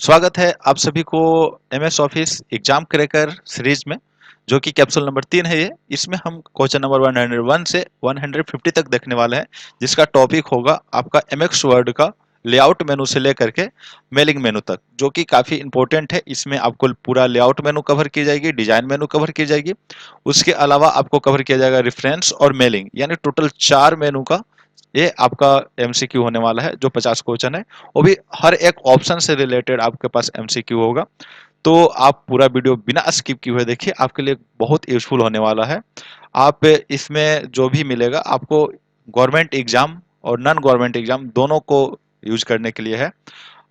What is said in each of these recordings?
स्वागत है आप सभी को MS office exam cracker series में, जो कि कैप्सूल नंबर 3 है। ये इसमें हम क्वेश्चन नंबर 101 से 150 तक देखने वाले हैं, जिसका टॉपिक होगा आपका एमएस वर्ड का लेआउट मेनू से लेकर के मेलिंग मेनू तक, जो कि काफी इंपॉर्टेंट है। इसमें आपको पूरा लेआउट मेनू कवर की जाएगी, डिजाइन मेनू कवर की जाएगी, उसके अलावा आपको कवर किया जाएगा रेफरेंस और मेलिंग, यानी टोटल 4 मेनू का ये आपका एमसीक्यू होने वाला है। जो 50 क्वेश्चन है वो भी हर एक ऑप्शन से रिलेटेड आपके पास एमसीक्यू होगा। तो आप पूरा वीडियो बिना स्किप किए हुए देखिए, आपके लिए बहुत यूजफुल होने वाला है। आप इसमें जो भी मिलेगा आपको गवर्नमेंट एग्जाम और नॉन गवर्नमेंट एग्जाम दोनों को यूज करने के लिए है।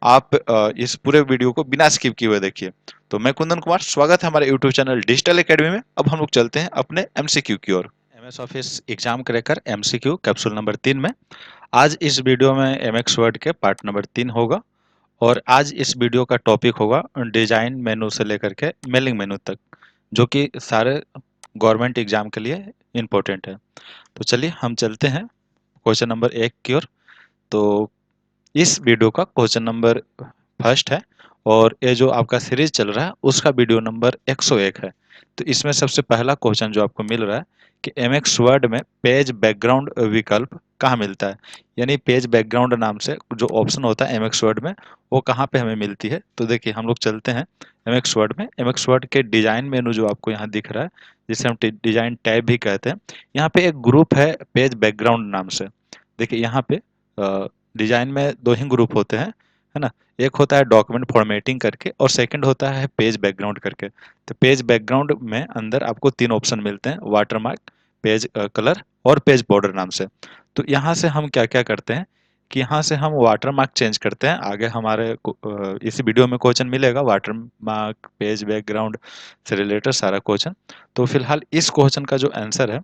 आप इस पूरे वीडियो को बिना स्किप किए हुए देखिए। तो मैं कुंदन कुमार, स्वागत है हमारे यूट्यूब चैनल डिजिटल एकेडमी में। अब हम लोग चलते हैं अपने एमसीक्यू की ओर। MS office exam cracker MCQ capsule number 3 में आज इस वीडियो में एमएक्स वर्ड के पार्ट नंबर 3 होगा। और आज इस वीडियो का टॉपिक होगा डिजाइन मेनू से लेकर के मेलिंग मेनू तक, जो कि सारे गवर्नमेंट एग्जाम के लिए इम्पोर्टेंट है। तो चलिए हम चलते हैं क्वेश्चन नंबर 1 की ओर। तो इस वीडियो का क्वेश्चन नंबर फर्स्ट है, और ये जो आपका सीरीज चल रहा है उसका वीडियो नंबर 101 है। तो इसमें सबसे पहला क्वेश्चन जो आपको मिल रहा है कि एमएक्स वर्ड में पेज बैकग्राउंड विकल्प कहाँ मिलता है, यानी पेज बैकग्राउंड नाम से जो ऑप्शन होता है एमएक्स वर्ड में, वो कहाँ पे हमें मिलती है। तो देखिए हम लोग चलते हैं एमएक्स वर्ड में। एमएक्स वर्ड के डिजाइन मेनू जो आपको यहाँ दिख रहा है, जिसे हम डिजाइन टैब भी कहते हैं, यहाँ पे एक ग्रुप है पेज बैकग्राउंड नाम से। देखिए यहाँ पे डिजाइन में दो ही ग्रुप होते हैं, है ना। एक होता है डॉक्यूमेंट फॉर्मेटिंग करके, और सेकंड होता है पेज बैकग्राउंड करके। तो पेज बैकग्राउंड में अंदर आपको तीन ऑप्शन मिलते हैं, वाटरमार्क, पेज कलर और पेज बॉर्डर नाम से। तो यहाँ से हम क्या क्या करते हैं कि यहाँ से हम वाटरमार्क चेंज करते हैं। आगे हमारे इसी वीडियो में क्वेश्चन मिलेगा वाटरमार्क पेज बैकग्राउंड से रिलेटेड सारा क्वेश्चन। तो फिलहाल इस क्वेश्चन का जो आंसर है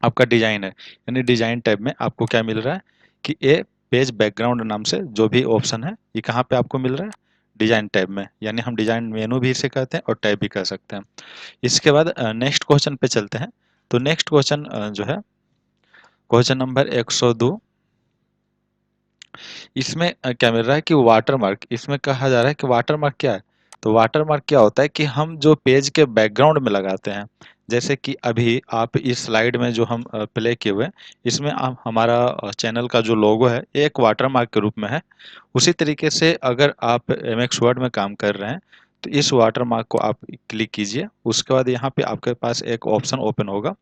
आपका डिजाइन है, यानी डिजाइन टैब में आपको क्या मिल रहा है कि ए पेज बैकग्राउंड नाम से जो भी ऑप्शन है ये कहाँ पे आपको मिल रहा है, डिजाइन टैब में। यानी हम डिजाइन मेनू भी इसे कहते हैं और टैब भी कह सकते हैं। इसके बाद नेक्स्ट क्वेश्चन पे चलते हैं। तो नेक्स्ट क्वेश्चन जो है क्वेश्चन नंबर 102। इसमें क्या मिल रहा है कि वाटरमार्क, इसमें कहा जा रहा है कि वाटरमार्क क्या है। तो वाटरमार्क क्या होता है कि हम जो पेज के बैकग्राउंड में लगाते हैं, जैसे कि अभी आप इस स्लाइड में जो हम प्ले किए हुए हैं, इसमें हमारा चैनल का जो लोगो है एक वाटरमार्क के रूप में है। उसी तरीके से अगर आप एमएक्स वर्ड में काम कर रहे हैं तो इस वाटरमार्क को आप क्लिक कीजिए। उसके बाद यहाँ पे आपके पास एक ऑप्शन ओपन होगा।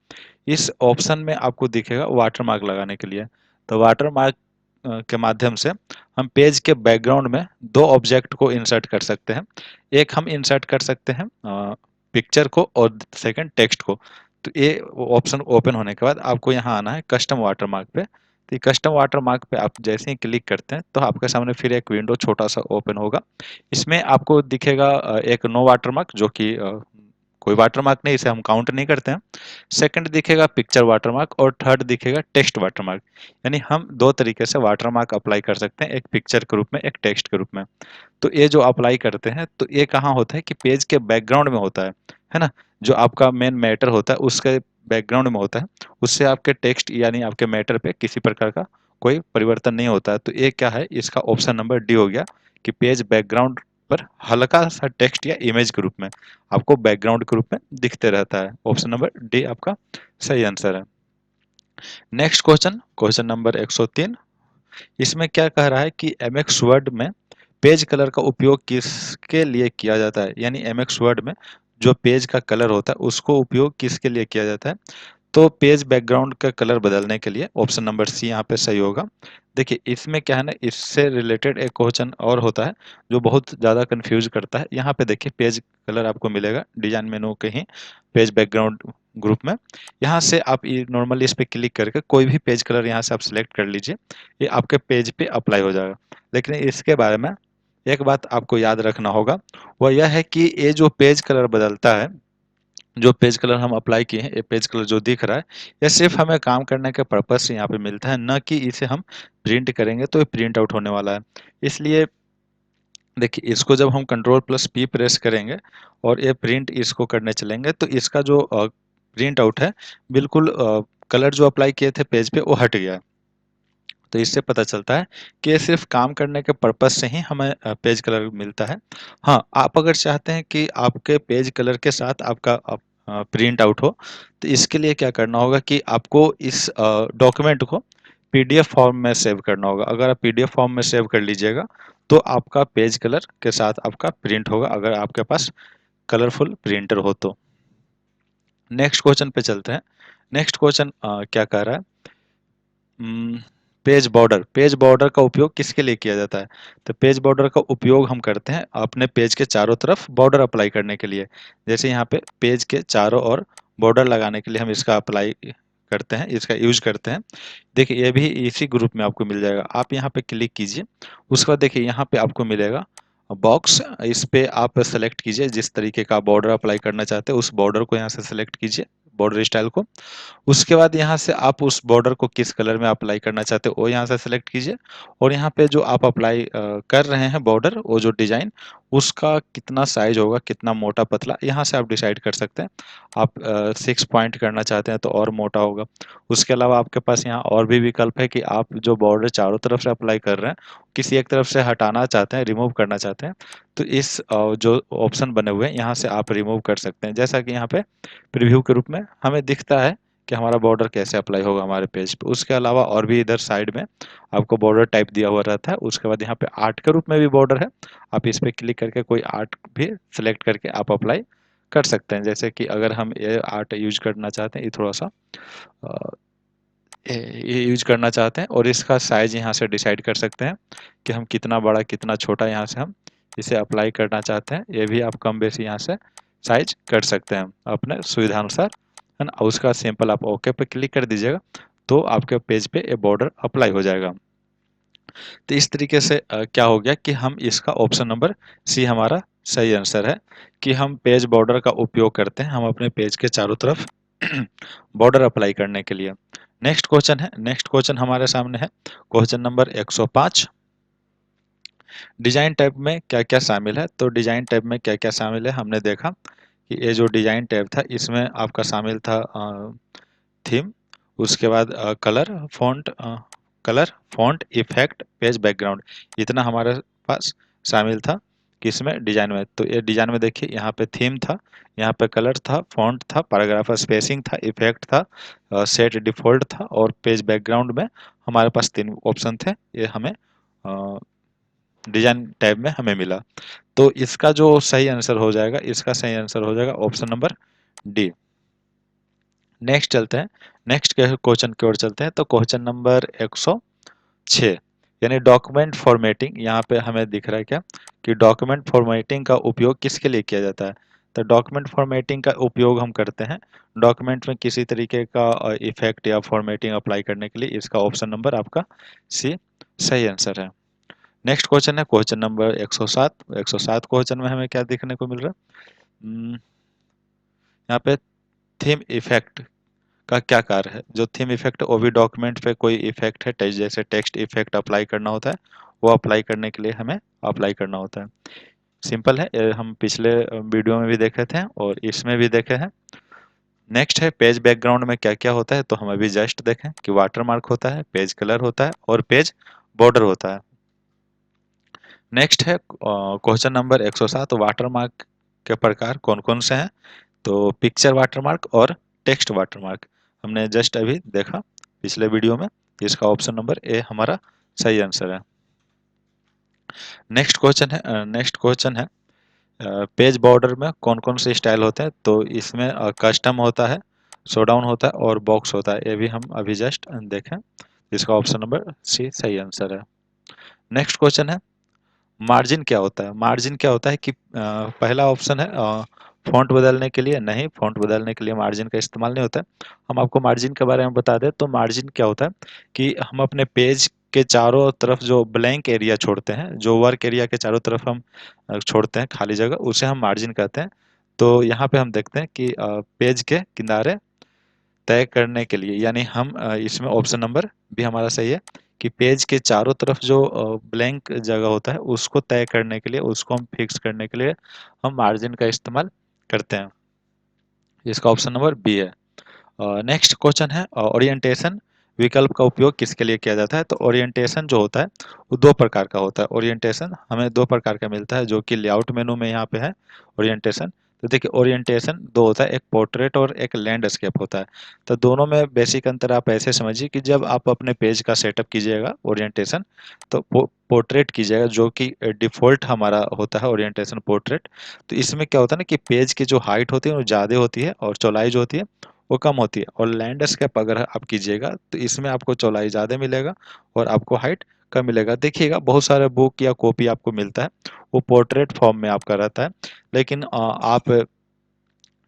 इस ऑप्शन में आपको दिखेगा वाटरमार्क लगाने के लिए। तो वाटरमार्क के माध्यम से हम पेज के बैकग्राउंड में दो ऑब्जेक्ट को इंसर्ट कर सकते हैं। एक हम इंसर्ट कर सकते हैं पिक्चर को, और सेकंड टेक्स्ट को। तो ये ऑप्शन ओपन होने के बाद आपको यहाँ आना है कस्टम वाटरमार्क पे। तो कस्टम वाटरमार्क पे आप जैसे ही क्लिक करते हैं तो आपके सामने फिर एक विंडो छोटा सा ओपन होगा। इसमें आपको दिखेगा एक नो वाटरमार्क, जो कि कोई वाटरमार्क नहीं, इसे हम काउंट नहीं करते हैं। सेकंड दिखेगा पिक्चर वाटरमार्क, और थर्ड दिखेगा टेक्स्ट वाटरमार्क। यानी हम दो तरीके से वाटरमार्क अप्लाई कर सकते हैं, एक पिक्चर के रूप में, एक टेक्स्ट के रूप में। तो ये जो अप्लाई करते हैं तो ये कहाँ होता है कि पेज के बैकग्राउंड में होता है ना। जो आपका मेन मैटर होता है उसके बैकग्राउंड में होता है। उससे आपके टेक्स्ट यानी आपके मैटर पे किसी प्रकार का कोई परिवर्तन नहीं होता है। तो ये क्या है, इसका ऑप्शन नंबर डी हो गया कि पेज बैकग्राउंड पर हल्का सा टेक्स्ट या इमेज के रूप में आपको बैकग्राउंड के रूप में दिखते रहता है। ऑप्शन नंबर डी आपका सही आंसर है। Next question, question number 103। इसमें क्या कह रहा है कि एमएक्स वर्ड में पेज कलर का उपयोग किसके लिए किया जाता है, यानी एमएक्स वर्ड में जो पेज का कलर होता है उसको उपयोग किसके लिए किया जाता है। तो पेज बैकग्राउंड का कलर बदलने के लिए ऑप्शन नंबर सी यहाँ पे सही होगा। देखिए इसमें क्या है ना, इससे रिलेटेड एक क्वेश्चन और होता है जो बहुत ज़्यादा कंफ्यूज करता है। यहाँ पे देखिए पेज कलर आपको मिलेगा डिजाइन मेनू के ही पेज बैकग्राउंड ग्रुप में। यहाँ से आप नॉर्मली इस पे क्लिक करके कोई भी पेज कलर यहाँ से आप सिलेक्ट कर लीजिए, ये आपके पेज पे अप्लाई हो जाएगा। लेकिन इसके बारे में एक बात आपको याद रखना होगा, वह यह है कि ये जो पेज कलर बदलता है, जो पेज कलर हम अप्लाई किए हैं, ये पेज कलर जो दिख रहा है, ये सिर्फ हमें काम करने के पर्पज से यहाँ पे मिलता है, न कि इसे हम प्रिंट करेंगे तो ये प्रिंट आउट होने वाला है। इसलिए देखिए इसको जब हम कंट्रोल प्लस पी प्रेस करेंगे और ये प्रिंट इसको करने चलेंगे तो इसका जो प्रिंट आउट है, बिल्कुल कलर जो अप्लाई किए थे पेज पे वो हट गया है। तो इससे पता चलता है कि ये सिर्फ काम करने के पर्पज से ही हमें पेज कलर मिलता है। हाँ, आप अगर चाहते हैं कि आपके पेज कलर के साथ आपका प्रिंट आउट हो, तो इसके लिए क्या करना होगा कि आपको इस डॉक्यूमेंट को पीडीएफ फॉर्म में सेव करना होगा। अगर आप पीडीएफ फॉर्म में सेव कर लीजिएगा तो आपका पेज कलर के साथ आपका प्रिंट होगा, अगर आपके पास कलरफुल प्रिंटर हो तो। नेक्स्ट क्वेश्चन पे चलते हैं। नेक्स्ट क्वेश्चन क्या कह रहा है, पेज बॉर्डर का उपयोग किसके लिए किया जाता है? तो पेज बॉर्डर का उपयोग हम करते हैं अपने पेज के चारों तरफ बॉर्डर अप्लाई करने के लिए। जैसे यहाँ पे पेज के चारों ओर बॉर्डर लगाने के लिए हम इसका अप्लाई करते हैं, इसका यूज करते हैं। देखिए ये भी इसी ग्रुप में आपको मिल जाएगा। आप यहाँ पे क्लिक कीजिए, उसके बाद देखिए यहाँ पे आपको मिलेगा बॉक्स। इस पे आप सेलेक्ट कीजिए जिस तरीके का बॉर्डर अप्लाई करना चाहते हैं, उस बॉर्डर को यहाँ से सेलेक्ट कीजिए, बॉर्डर स्टाइल को। उसके बाद यहाँ से आप उस बॉर्डर को किस कलर में अप्लाई करना चाहते हो वो यहाँ से सिलेक्ट कीजिए, और यहाँ पे जो आप अप्लाई कर रहे हैं बॉर्डर, वो जो डिजाइन, उसका कितना साइज होगा, कितना मोटा पतला, यहाँ से आप डिसाइड कर सकते हैं। आप 6 पॉइंट करना चाहते हैं तो और मोटा होगा। उसके अलावा आपके पास यहाँ और भी विकल्प है कि आप जो बॉर्डर चारों तरफ से अप्लाई कर रहे हैं, किसी एक तरफ से हटाना चाहते हैं, रिमूव करना चाहते हैं, तो इस जो ऑप्शन बने हुए हैं यहाँ से आप रिमूव कर सकते हैं। जैसा कि यहाँ पे प्रीव्यू के रूप में हमें दिखता है कि हमारा बॉर्डर कैसे अप्लाई होगा हमारे पेज पे। उसके अलावा और भी इधर साइड में आपको बॉर्डर टाइप दिया हुआ रहता है। उसके बाद यहाँ पे आर्ट के रूप में भी बॉर्डर है, आप इस पे क्लिक करके कोई आर्ट भी सिलेक्ट करके आप अप्लाई कर सकते हैं। जैसे कि अगर हम ये आर्ट यूज करना चाहते हैं, ये थोड़ा सा अ, ये यूज करना चाहते हैं, और इसका साइज यहाँ से डिसाइड कर सकते हैं कि हम कितना बड़ा कितना छोटा यहाँ से हम इसे अप्लाई करना चाहते हैं। ये भी आप कम बेसी यहाँ से साइज कर सकते हैं अपने सुविधानुसार, है ना। उसका सिंपल आप ओके पे क्लिक कर दीजिएगा तो आपके पेज पे ये बॉर्डर अप्लाई हो जाएगा। तो इस तरीके से क्या हो गया कि हम इसका ऑप्शन नंबर सी हमारा सही आंसर है, कि हम पेज बॉर्डर का उपयोग करते हैं हम अपने पेज के चारों तरफ बॉर्डर अप्लाई करने के लिए। नेक्स्ट क्वेश्चन है, नेक्स्ट क्वेश्चन हमारे सामने है क्वेश्चन नंबर 105। डिजाइन टैब में क्या क्या शामिल है? तो डिजाइन टैब में क्या क्या शामिल है, हमने देखा कि ये जो डिजाइन टैब था इसमें आपका शामिल था थीम, उसके बाद colour font effect page background, इतना हमारे पास शामिल था किसमें, डिजाइन में। तो ये डिजाइन में देखिए यहाँ पे थीम था, यहाँ पे कलर था, फॉन्ट था, पैराग्राफ स्पेसिंग था, इफेक्ट था, सेट डिफॉल्ट था, और पेज बैकग्राउंड में हमारे पास 3 ऑप्शन थे। ये हमें डिजाइन टैब में हमें मिला। तो इसका जो सही आंसर हो जाएगा, इसका सही आंसर हो जाएगा ऑप्शन नंबर डी। नेक्स्ट चलते हैं, नेक्स्ट क्वेश्चन की ओर चलते हैं। तो क्वेश्चन नंबर 106, यानी डॉक्यूमेंट फॉर्मेटिंग। यहाँ पे हमें दिख रहा है क्या कि डॉक्यूमेंट फॉर्मेटिंग का उपयोग किसके लिए किया जाता है? तो डॉक्यूमेंट फॉर्मेटिंग का उपयोग हम करते हैं डॉक्यूमेंट में किसी तरीके का इफेक्ट या फॉर्मेटिंग अप्लाई करने के लिए। इसका ऑप्शन नंबर आपका सी सही आंसर है। नेक्स्ट क्वेश्चन है क्वेश्चन नंबर 107। 107 क्वेश्चन में हमें क्या देखने को मिल रहा है, यहाँ पे थीम इफेक्ट का क्या कार्य है? जो थीम इफेक्ट वो भी डॉक्यूमेंट पे कोई इफेक्ट है, जैसे टेक्स्ट इफेक्ट अप्लाई करना होता है, वो अप्लाई करने के लिए हमें अप्लाई करना होता है। सिंपल है, ये हम पिछले वीडियो में भी देखे थे और इसमें भी देखे हैं। नेक्स्ट है पेज बैकग्राउंड में क्या क्या होता है, तो हम अभी जस्ट देखें कि वाटर मार्क होता है, पेज कलर होता है, और पेज बॉर्डर होता है। नेक्स्ट है क्वेश्चन नंबर 107, वाटर मार्क के प्रकार कौन कौन से हैं? तो पिक्चर वाटरमार्क और टेक्स्ट वाटरमार्क हमने जस्ट अभी देखा पिछले वीडियो में। इसका ऑप्शन नंबर ए हमारा सही आंसर है। नेक्स्ट क्वेश्चन है पेज बॉर्डर में कौन कौन से स्टाइल होते हैं? तो इसमें कस्टम होता है, शो डाउन होता है, और बॉक्स होता है। ये भी हम अभी जस्ट देखें। इसका ऑप्शन नंबर सी सही आंसर है। नेक्स्ट क्वेश्चन है मार्जिन क्या होता है? मार्जिन क्या होता है कि पहला ऑप्शन है फ़ॉन्ट बदलने के लिए, नहीं, फ़ॉन्ट बदलने के लिए मार्जिन का इस्तेमाल नहीं होता है। हम आपको मार्जिन के बारे में बता दें तो मार्जिन क्या होता है कि हम अपने पेज के चारों तरफ जो ब्लैंक एरिया छोड़ते हैं, जो वर्क एरिया के चारों तरफ हम छोड़ते हैं खाली जगह, उसे हम मार्जिन कहते हैं। तो यहाँ पे हम देखते हैं कि पेज के किनारे तय करने के लिए, यानी हम इसमें ऑप्शन नंबर भी हमारा सही है कि पेज के चारों तरफ जो ब्लैंक जगह होता है उसको तय करने के लिए, उसको हम फिक्स करने के लिए हम मार्जिन का इस्तेमाल करते हैं। इसका ऑप्शन नंबर बी है। नेक्स्ट क्वेश्चन है ओरिएंटेशन विकल्प का उपयोग किसके लिए किया जाता है? तो ओरिएंटेशन जो होता है वो दो प्रकार का होता है। ओरिएंटेशन हमें दो प्रकार का मिलता है, जो कि लेआउट मेनू में यहाँ पे है ओरिएंटेशन। तो देखिए ओरिएंटेशन दो होता है, एक पोर्ट्रेट और एक लैंडस्केप होता है। तो दोनों में बेसिक अंतर आप ऐसे समझिए कि जब आप अपने पेज का सेटअप कीजिएगा ओरिएंटेशन, तो पोर्ट्रेट कीजिएगा, जो कि डिफ़ॉल्ट हमारा होता है ओरिएंटेशन पोर्ट्रेट। तो इसमें क्या होता है ना कि पेज की जो हाइट होती है वो ज़्यादा होती है और चौड़ाई जो होती है वो कम होती है। और लैंडस्केप अगर आप कीजिएगा तो इसमें आपको चौड़ाई ज़्यादा मिलेगा और आपको हाइट कम मिलेगा। देखिएगा बहुत सारे बुक या कॉपी आपको मिलता है, वो पोर्ट्रेट फॉर्म में आपका रहता है। लेकिन आप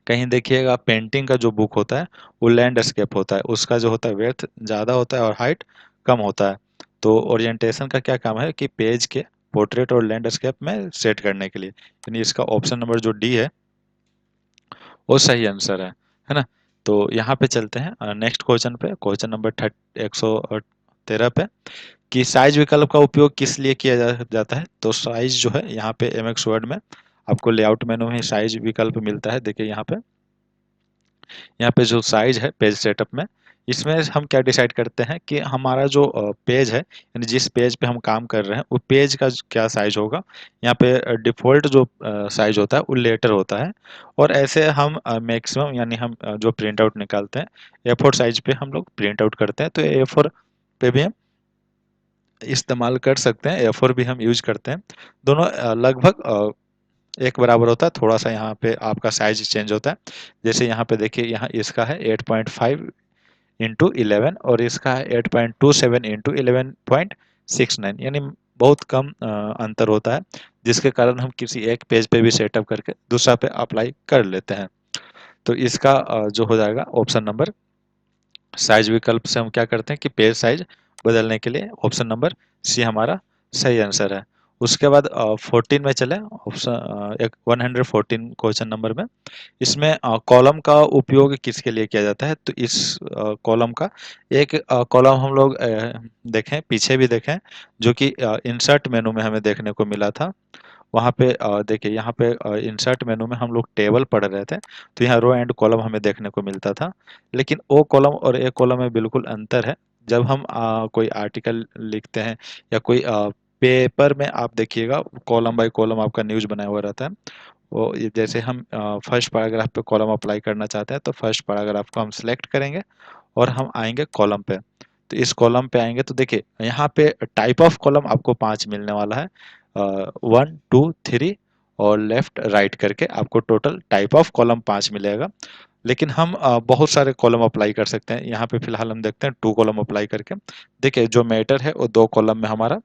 कहीं देखिएगा पेंटिंग का जो बुक होता है वो लैंडस्केप होता है, उसका जो होता है विड्थ ज़्यादा होता है और हाइट कम होता है। तो ओरिएंटेशन का क्या काम है कि पेज के पोर्ट्रेट और लैंडस्केप में सेट करने के लिए, यानी इसका ऑप्शन नंबर जो डी है वो सही आंसर है ना। तो यहाँ पे चलते हैं नेक्स्ट क्वेश्चन पे, क्वेश्चन नंबर 113 पे, कि साइज विकल्प का उपयोग किस लिए किया जाता है? तो साइज जो है यहाँ पे एमएक्स वर्ड में आपको लेआउट मेनू में साइज विकल्प मिलता है। देखिए यहाँ पे जो साइज है पेज सेटअप में, इसमें हम क्या डिसाइड करते हैं कि हमारा जो पेज है, यानी जिस पेज पे हम काम कर रहे हैं वो पेज का क्या साइज होगा। यहाँ पे डिफ़ॉल्ट जो साइज होता है वो लेटर होता है, और ऐसे हम मैक्सिमम यानी हम जो प्रिंट आउट निकालते हैं A4 साइज पे हम लोग प्रिंट आउट करते हैं। तो A4 पे भी हम इस्तेमाल कर सकते हैं, A4 भी हम यूज करते हैं। दोनों लगभग एक बराबर होता है, थोड़ा सा यहाँ पे आपका साइज चेंज होता है। जैसे यहाँ पे देखिए, यहाँ इसका है 8.5 इंटू 11 और इसका है 8.27 इंटू 11.69, यानी बहुत कम अंतर होता है, जिसके कारण हम किसी एक पेज पे भी सेटअप करके दूसरा पे अप्लाई कर लेते हैं। तो इसका जो हो जाएगा ऑप्शन नंबर, साइज विकल्प से हम क्या करते हैं कि पेज साइज बदलने के लिए ऑप्शन नंबर सी हमारा सही आंसर है। उसके बाद 14 में चले, ऑप्शन एक 114 क्वेश्चन नंबर में, इसमें कॉलम का उपयोग किसके लिए किया जाता है? तो इस कॉलम का एक कॉलम हम लोग देखें, पीछे भी देखें, जो कि इंसर्ट मेनू में हमें देखने को मिला था। वहाँ पे देखिए यहाँ पे इंसर्ट मेनू में हम लोग टेबल पढ़ रहे थे, तो यहाँ रो एंड कॉलम हमें देखने को मिलता था। लेकिन ओ कॉलम और ए कॉलम में बिल्कुल अंतर है। जब हम कोई आर्टिकल लिखते हैं या कोई पेपर में आप देखिएगा कॉलम बाय कॉलम आपका न्यूज़ बनाया हुआ रहता है। वो जैसे हम फर्स्ट पैराग्राफ पे कॉलम अप्लाई करना चाहते हैं तो फर्स्ट पैराग्राफ को हम सिलेक्ट करेंगे और हम आएंगे कॉलम पे। तो इस कॉलम पे आएंगे तो देखिए यहाँ पे टाइप ऑफ कॉलम आपको 5 मिलने वाला है, 1 2 3, और लेफ्ट राइट करके आपको टोटल टाइप ऑफ कॉलम 5 मिलेगा। लेकिन हम बहुत सारे कॉलम अप्लाई कर सकते हैं। यहाँ पे फिलहाल हम देखते हैं 2 कॉलम अप्लाई करके। देखिए जो मैटर है वो 2 कॉलम में हमारा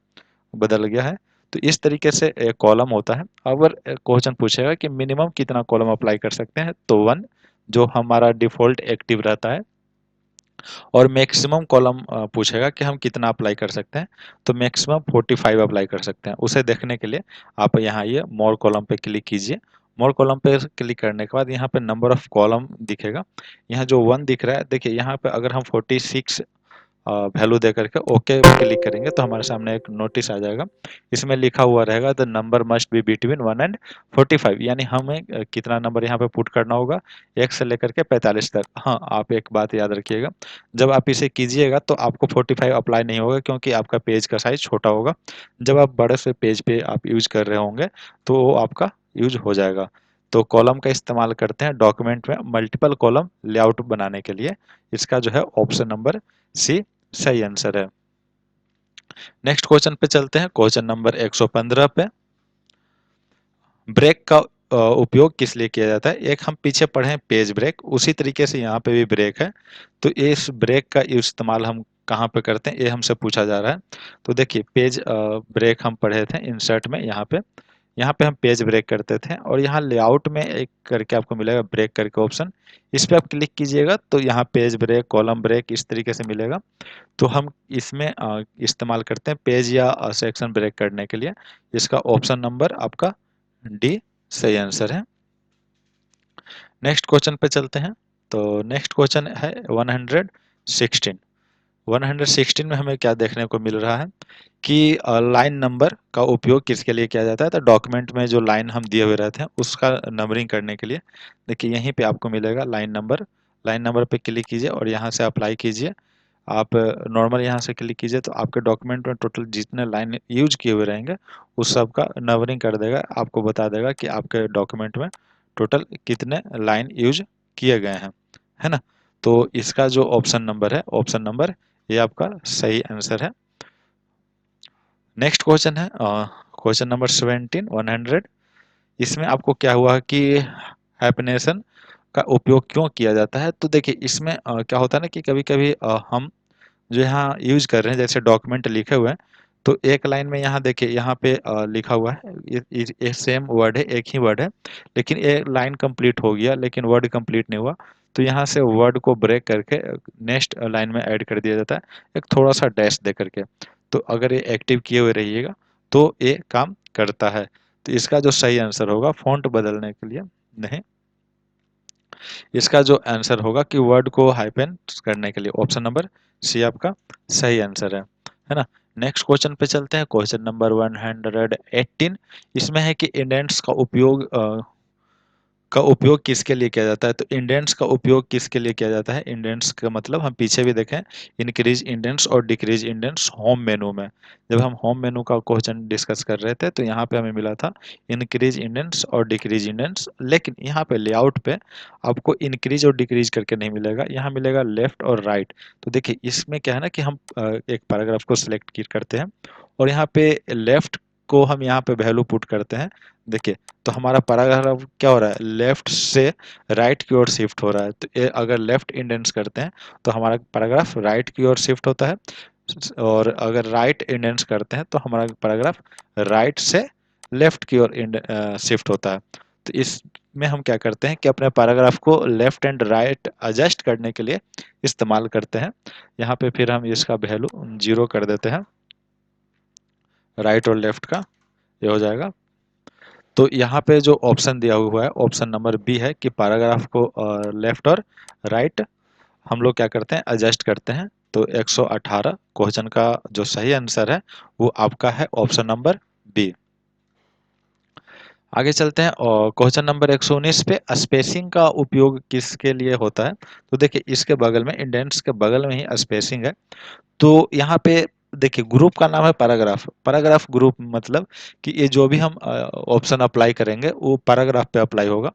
बदल गया है। तो इस तरीके से एक कॉलम होता है। अगर क्वेश्चन पूछेगा कि मिनिमम कितना कॉलम अप्लाई कर सकते हैं, तो 1 जो हमारा डिफ़ॉल्ट एक्टिव रहता है, और मैक्सिमम कॉलम पूछेगा कि हम कितना अप्लाई कर सकते हैं, तो मैक्सिमम 45 अप्लाई कर सकते हैं। उसे देखने के लिए आप यहाँ ये मोर कॉलम पे क्लिक कीजिए। मोर कॉलम पे क्लिक करने के बाद यहाँ पे नंबर ऑफ कॉलम दिखेगा। यहाँ जो 1 दिख रहा है, देखिए यहाँ पे अगर हम 46 वैल्यू दे करके ओके क्लिक करेंगे तो हमारे सामने एक नोटिस आ जाएगा। इसमें लिखा हुआ रहेगा the number must be between 1 and 45, यानी हमें कितना नंबर यहाँ पे पुट करना होगा, 1 से लेकर के 45 तक। हाँ, आप एक बात याद रखिएगा, जब आप इसे कीजिएगा तो आपको 45 अप्लाई नहीं होगा, क्योंकि आपका पेज का साइज छोटा होगा। जब आप बड़े से पेज पे आप यूज कर रहे होंगे तो वो आपका यूज हो जाएगा। तो कॉलम का इस्तेमाल करते हैं डॉक्यूमेंट में मल्टीपल कॉलम लेआउट बनाने के लिए। इसका जो है ऑप्शन नंबर सी सही आंसर है। नेक्स्ट क्वेश्चन पे चलते हैं, क्वेश्चन नंबर 115 पे, ब्रेक का उपयोग किस लिए किया जाता है? एक हम पीछे पढ़े पेज ब्रेक, उसी तरीके से यहाँ पे भी ब्रेक है। तो इस ब्रेक का इस्तेमाल हम कहाँ पे करते हैं, ये हमसे पूछा जा रहा है। तो देखिए पेज ब्रेक हम पढ़े थे इंसर्ट में, यहाँ पे हम पेज ब्रेक करते थे, और यहाँ लेआउट में एक करके आपको मिलेगा ब्रेक करके ऑप्शन, इस पे आप क्लिक कीजिएगा तो यहाँ पेज ब्रेक, कॉलम ब्रेक इस तरीके से मिलेगा। तो हम इसमें इस्तेमाल करते हैं पेज या सेक्शन ब्रेक करने के लिए। इसका ऑप्शन नंबर आपका डी सही आंसर है। नेक्स्ट क्वेश्चन पे चलते हैं। तो नेक्स्ट क्वेश्चन है 116। 116 में हमें क्या देखने को मिल रहा है कि लाइन नंबर का उपयोग किसके लिए किया जाता है? तो डॉक्यूमेंट में जो लाइन हम दिए हुए रहते हैं उसका नंबरिंग करने के लिए। देखिए यहीं पे आपको मिलेगा लाइन नंबर, लाइन नंबर पे क्लिक कीजिए और यहाँ से अप्लाई कीजिए। आप नॉर्मल यहाँ से क्लिक कीजिए तो आपके डॉक्यूमेंट में टोटल जितने लाइन यूज किए हुए रहेंगे उस सब का नंबरिंग कर देगा, आपको बता देगा कि आपके डॉक्यूमेंट में टोटल कितने लाइन यूज किए गए हैं, है ना। तो इसका जो ऑप्शन नंबर है, ऑप्शन नंबर ये आपका सही आंसर है। नेक्स्ट क्वेश्चन है क्वेश्चन नंबर 17 100। इसमें आपको क्या हुआ कि हाइफेनेशन का उपयोग क्यों किया जाता है। तो देखिए इसमें क्या होता है ना कि कभी कभी हम जो यहाँ यूज कर रहे हैं जैसे डॉक्यूमेंट लिखे हुए हैं, तो एक लाइन में यहाँ देखिए यहाँ पे लिखा हुआ है ये सेम वर्ड है, एक ही वर्ड है, लेकिन एक लाइन कंप्लीट हो गया लेकिन वर्ड कंप्लीट नहीं हुआ, तो यहाँ से वर्ड को ब्रेक करके नेक्स्ट लाइन में ऐड कर दिया जाता है एक थोड़ा सा डैश दे करके। तो अगर ये एक्टिव किए हुए रहिएगा तो ये काम करता है। तो इसका जो सही आंसर होगा फ़ॉन्ट बदलने के लिए नहीं, इसका जो आंसर होगा कि वर्ड को हाइफेन करने के लिए ऑप्शन नंबर सी आपका सही आंसर है ना। नेक्स्ट क्वेश्चन पे चलते हैं, क्वेश्चन नंबर 118। इसमें है कि इंडेंट्स का उपयोग किसके लिए किया जाता है। तो इंडेंट्स का उपयोग किसके लिए किया जाता है, इंडेंट्स का मतलब हम पीछे भी देखें, इंक्रीज इंडेंट्स और डिक्रीज इंडेंट्स होम मेनू में, जब हम होम मेनू का क्वेश्चन डिस्कस कर रहे थे तो यहाँ पे हमें मिला था इंक्रीज इंडेंट्स और डिक्रीज इंडेंट्स, लेकिन यहाँ पे लेआउट पे आपको इंक्रीज और डिक्रीज करके नहीं मिलेगा, यहाँ मिलेगा लेफ्ट और राइट। तो देखिए इसमें क्या है ना कि हम एक पैराग्राफ को सिलेक्ट करते हैं और यहाँ पे लेफ्ट को हम यहाँ पे वैल्यू पुट करते हैं। देखिए तो हमारा पैराग्राफ क्या हो रहा है, लेफ्ट से राइट की ओर शिफ्ट हो रहा है। तो ये अगर लेफ्ट इंडेंट्स करते हैं तो हमारा पैराग्राफ राइट की ओर शिफ्ट होता है, और अगर राइट इंडेंट्स करते हैं तो हमारा पैराग्राफ राइट से लेफ्ट की ओर शिफ्ट होता है। तो इसमें हम क्या करते हैं कि अपने पैराग्राफ को लेफ्ट एंड राइट एडजस्ट करने के लिए इस्तेमाल करते हैं। यहाँ पे फिर हम इसका वैल्यू 0 कर देते हैं, राइट और लेफ्ट का ये हो जाएगा। तो यहाँ पे जो ऑप्शन दिया हुआ है ऑप्शन नंबर बी है कि पैराग्राफ को लेफ्ट और राइट हम लोग क्या करते हैं, एडजस्ट करते हैं। तो 118 क्वेश्चन का जो सही आंसर है वो आपका है ऑप्शन नंबर बी। आगे चलते हैं और क्वेश्चन नंबर 119 पे स्पेसिंग का उपयोग किसके लिए होता है। तो देखिए इसके बगल में इंडेंट्स के बगल में ही स्पेसिंग है। तो यहाँ पे देखिए ग्रुप का नाम है पैराग्राफ, पैराग्राफ ग्रुप मतलब कि ये जो भी हम ऑप्शन अप्लाई करेंगे वो पैराग्राफ पे अप्लाई होगा।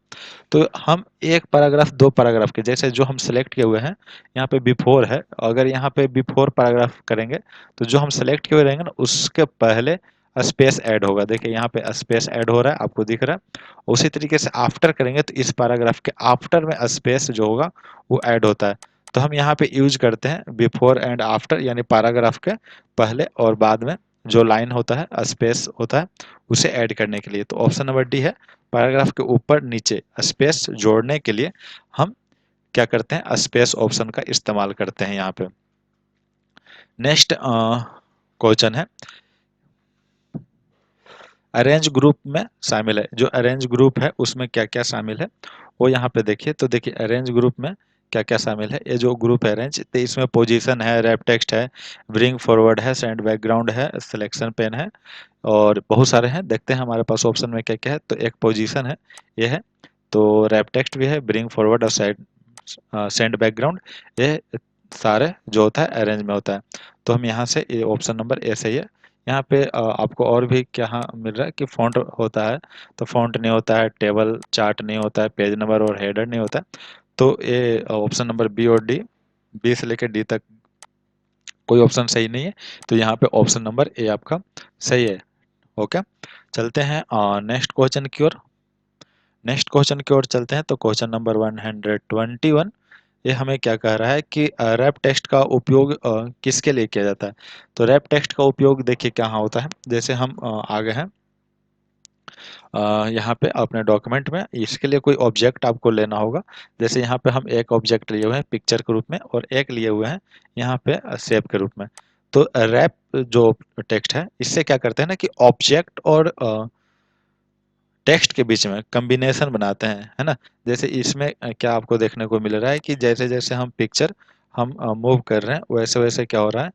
तो हम एक पैराग्राफ दो पैराग्राफ के जैसे जो हम सेलेक्ट किए हुए हैं यहाँ पे बिफोर है, अगर यहाँ पे बिफोर पैराग्राफ करेंगे तो जो हम सेलेक्ट किए हुए रहेंगे ना उसके पहले स्पेस ऐड होगा। देखिए यहाँ पे स्पेस ऐड हो रहा है आपको दिख रहा है। उसी तरीके से आफ्टर करेंगे तो इस पैराग्राफ के आफ्टर में स्पेस जो होगा वो ऐड होता है। तो हम यहाँ पे यूज करते हैं बिफोर एंड आफ्टर, यानी पैराग्राफ के पहले और बाद में जो लाइन होता है स्पेस होता है उसे ऐड करने के लिए। तो ऑप्शन नंबर डी है, पैराग्राफ के ऊपर नीचे स्पेस जोड़ने के लिए हम क्या करते हैं, स्पेस ऑप्शन का इस्तेमाल करते हैं यहाँ पे। नेक्स्ट क्वेश्चन है अरेंज ग्रुप में शामिल है, जो अरेंज ग्रुप है उसमें क्या क्या शामिल है वो यहाँ पे देखिए। तो देखिए अरेंज ग्रुप में क्या क्या शामिल है, ये जो ग्रुप है अरेंज, तो इसमें पोजीशन है, रैप टेक्स्ट है, ब्रिंग फॉरवर्ड है, सेंड बैकग्राउंड है, सिलेक्शन पेन है और बहुत सारे हैं। देखते हैं हमारे पास ऑप्शन में क्या क्या है। तो एक पोजीशन है ये है, तो रैप टेक्स्ट भी है, ब्रिंग फॉरवर्ड और सेंड बैकग्राउंड, ये सारे जो होता है अरेंज में होता है। तो हम यहाँ से ये ऑप्शन नंबर ए सही है। यहाँ पे आपको और भी क्या मिल रहा है कि फ़ॉन्ट होता है, तो फ़ॉन्ट नहीं होता है, टेबल चार्ट नहीं होता है, पेज नंबर और हेडर नहीं होता है। तो ये ऑप्शन नंबर बी और डी, बी से लेकर डी तक कोई ऑप्शन सही नहीं है। तो यहाँ पे ऑप्शन नंबर ए आपका सही है। ओके, चलते हैं नेक्स्ट क्वेश्चन की ओर। नेक्स्ट क्वेश्चन की ओर चलते हैं तो क्वेश्चन नंबर 121, ये हमें क्या कह रहा है कि रैप टेक्स्ट का उपयोग किसके लिए किया जाता है। तो रैप टेक्स्ट का उपयोग देखिए कहाँ होता है, जैसे हम आगे हैं यहाँ पे अपने डॉक्यूमेंट में, इसके लिए कोई ऑब्जेक्ट आपको लेना होगा। जैसे यहाँ पे हम एक ऑब्जेक्ट लिए हुए हैं पिक्चर के रूप में और एक लिए हुए हैं यहाँ पे शेप के रूप में। तो रैप जो टेक्स्ट है इससे क्या करते हैं ना कि ऑब्जेक्ट और टेक्स्ट के बीच में कॉम्बिनेशन बनाते हैं, है ना। जैसे इसमें क्या आपको देखने को मिल रहा है कि जैसे जैसे हम पिक्चर हम मूव कर रहे हैं वैसे वैसे क्या हो रहा है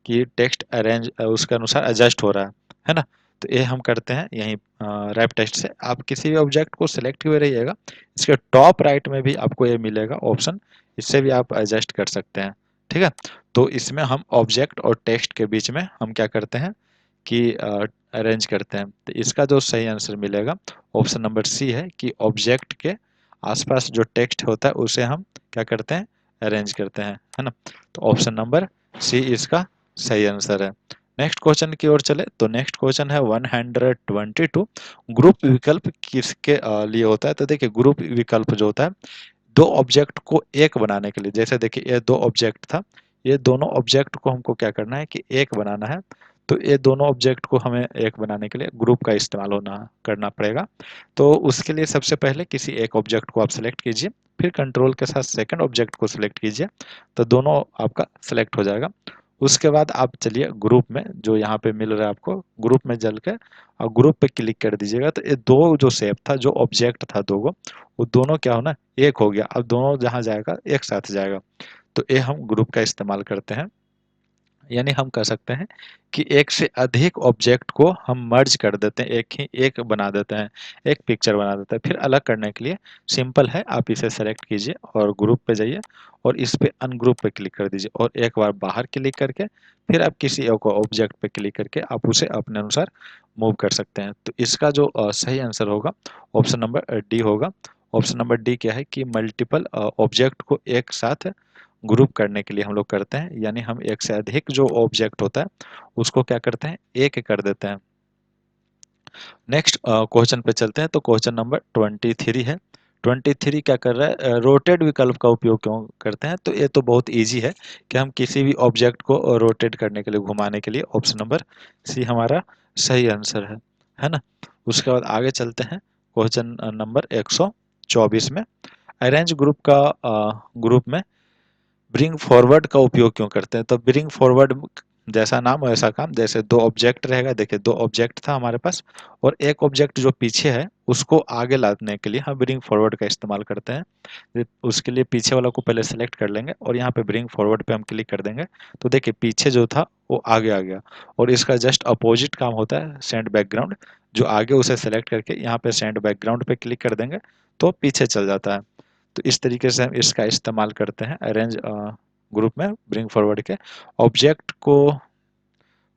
कि टेक्स्ट अरेंज उसके अनुसार एडजस्ट हो रहा है ना। तो ये हम करते हैं यहीं रैप टेक्स्ट से। आप किसी भी ऑब्जेक्ट को सिलेक्ट हुए रहिएगा, इसके टॉप राइट में भी आपको ये मिलेगा ऑप्शन, इससे भी आप एडजस्ट कर सकते हैं, ठीक है। तो इसमें हम ऑब्जेक्ट और टेक्स्ट के बीच में हम क्या करते हैं कि अरेंज करते हैं। तो इसका जो सही आंसर मिलेगा ऑप्शन नंबर सी है कि ऑब्जेक्ट के आसपास जो टेक्स्ट होता है उसे हम क्या करते हैं, अरेंज करते हैं, है ना। तो ऑप्शन नंबर सी इसका सही आंसर है। नेक्स्ट क्वेश्चन की ओर चले तो नेक्स्ट क्वेश्चन है 122। ग्रुप विकल्प किसके लिए होता है। तो देखिए ग्रुप विकल्प जो होता है दो ऑब्जेक्ट को एक बनाने के लिए, जैसे देखिए ये दो ऑब्जेक्ट था, ये दोनों ऑब्जेक्ट को हमको क्या करना है कि एक बनाना है। तो ये दोनों ऑब्जेक्ट को हमें एक बनाने के लिए ग्रुप का इस्तेमाल होना करना पड़ेगा। तो उसके लिए सबसे पहले किसी एक ऑब्जेक्ट को आप सेलेक्ट कीजिए, फिर कंट्रोल के साथ सेकंड ऑब्जेक्ट को सिलेक्ट कीजिए, तो दोनों आपका सेलेक्ट हो जाएगा। उसके बाद आप चलिए ग्रुप में, जो यहाँ पे मिल रहा है आपको ग्रुप में जल के, और ग्रुप पे क्लिक कर दीजिएगा। तो ये दो जो शेप था, जो ऑब्जेक्ट था दो गो, वो दोनों क्या होना एक हो गया। अब दोनों जहां जाएगा एक साथ जाएगा। तो ये हम ग्रुप का इस्तेमाल करते हैं। यानी हम कह सकते हैं कि एक से अधिक ऑब्जेक्ट को हम मर्ज कर देते हैं, एक बना देते हैं, एक पिक्चर बना देते हैं। फिर अलग करने के लिए सिंपल है, आप इसे सेलेक्ट कीजिए और ग्रुप पे जाइए और इस पे अनग्रुप पे क्लिक कर दीजिए और एक बार बाहर क्लिक करके फिर आप किसी एक ऑब्जेक्ट पे क्लिक करके आप उसे अपने अनुसार मूव कर सकते हैं। तो इसका जो सही आंसर होगा ऑप्शन नंबर डी होगा। ऑप्शन नंबर डी क्या है कि मल्टीपल ऑब्जेक्ट को एक साथ ग्रुप करने के लिए हम लोग करते हैं। यानी हम एक से अधिक जो ऑब्जेक्ट होता है उसको क्या करते हैं, एक कर देते हैं। नेक्स्ट क्वेश्चन पे चलते हैं। तो क्वेश्चन नंबर 23 है। 23 क्या कर रहा है, रोटेट विकल्प का उपयोग क्यों करते हैं। तो ये तो बहुत इजी है कि हम किसी भी ऑब्जेक्ट को रोटेट करने के लिए, घुमाने के लिए ऑप्शन नंबर सी हमारा सही आंसर है ना। उसके बाद आगे चलते हैं क्वेश्चन नंबर 124 में। अरेंज ग्रुप का ग्रुप में ब्रिंग फॉरवर्ड का उपयोग क्यों करते हैं। तो ब्रिंग फॉरवर्ड जैसा नाम वैसा काम। जैसे दो ऑब्जेक्ट रहेगा, देखिए दो ऑब्जेक्ट था हमारे पास और एक ऑब्जेक्ट जो पीछे है उसको आगे लाने के लिए हम ब्रिंग फॉरवर्ड का इस्तेमाल करते हैं। उसके लिए पीछे वाला को पहले सेलेक्ट कर लेंगे और यहाँ पे ब्रिंग फॉरवर्ड पे हम क्लिक कर देंगे। तो देखिए पीछे जो था वो आगे आ गया और इसका जस्ट अपोजिट काम होता है सेंड बैकग्राउंड। जो आगे उसे सेलेक्ट करके यहाँ पे सेंड बैकग्राउंड पे क्लिक कर देंगे तो पीछे चल जाता है। तो इस तरीके से हम इसका इस्तेमाल करते हैं अरेंज ग्रुप में ब्रिंग फॉरवर्ड के। ऑब्जेक्ट को